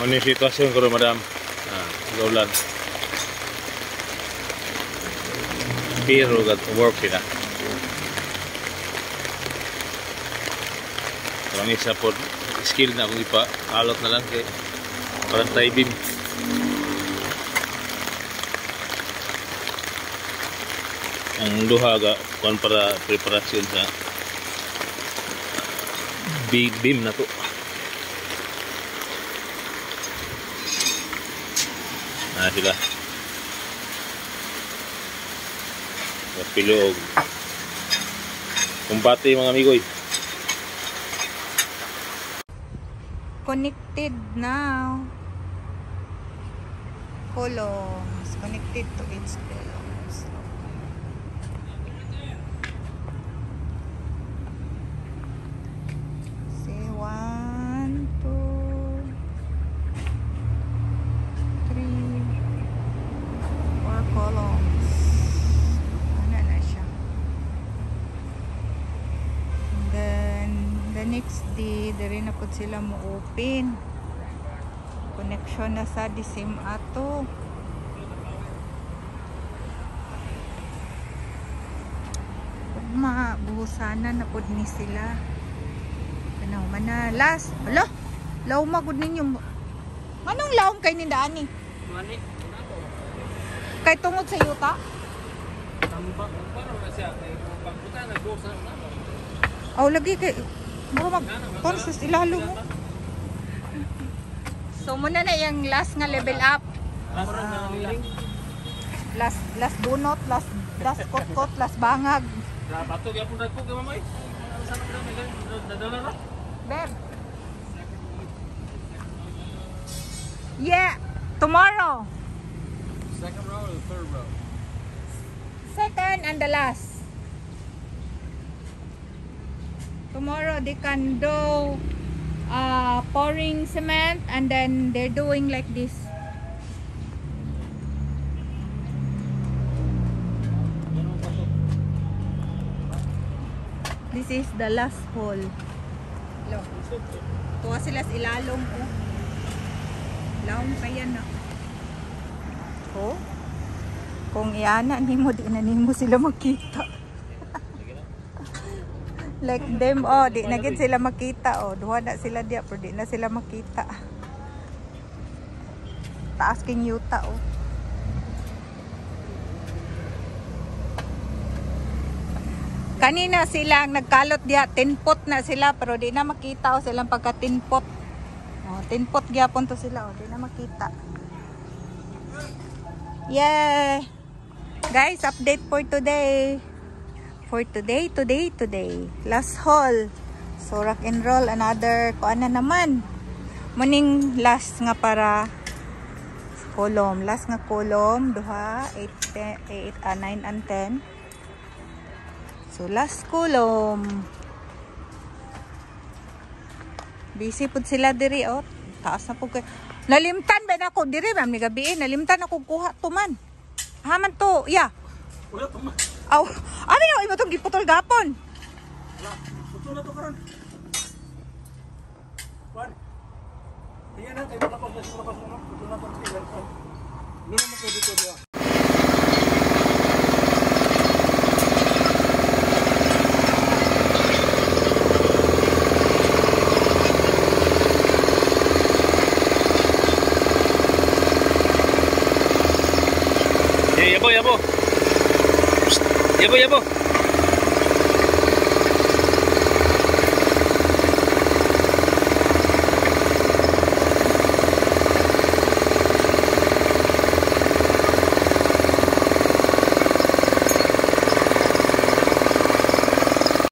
Ano yung sitwasyon ko, madam? Gaulan. Pero work sila. Parang isa po, skill na akong ipa-alot na lang kay parang tie-beam. Ang duha ga kuan para preparasyon sa big beam na to. Sila pilog kumbate mga amigoy. Connected now. Columns connected to its columns. Say 1, 2, 3, 4 columns. Ano na siya. And then the next day, diri na po sila mo open. Connection na sa the same ato. Buhusanan na po ni sila. Kanaw man na. Last. Hala! Law magod ninyo. Manong lawom kay nindaan ni? Kay tungod sa yuta? Aw lagi kay mag-process ilalo mo. So muna na yung last nga level up. Last bunot, last kot-kot, last bangag. Bato gyapon ra ko kay mamay. Sa nadala ra. Beb. Yeah, tomorrow. Second row or third row? Second and the last. Tomorrow they can do pouring cement and then they're doing like this. This is the last hole. Look. Tuwa sila sa ilalong oh. Laong pa yan na. Oh. Kung iana nimo di na nimo sila makita. Like them oh, di na gid sila makita oh. Duha na sila diya pero di na sila makita. Taas king yuta oh. Kanina silang nagkalot diya, 10 pot na sila pero di na makita o silang pagka 10 pot. Oh, 10 pot gyapon to sila oh, di na makita. Yeah. Guys, update for today. For today. Last haul. So rock and roll another kuan na naman. Muning last nga para column. Last nga column duha 8, 9 and 10. So last column. Busy pud sila diri oh. Taas na pud kay. Nalimtan ba nako diri ma'am ni gabi nalimtan ako kuha to man. Haman to, yeah. Wala to man. Aw, ano yung imo tong giputol gapon? Wala. Putol na to karon. Wan. Diyan na kay makapaglas mo na. Putol na to sila. Nino mo ko dito dia. Yabo.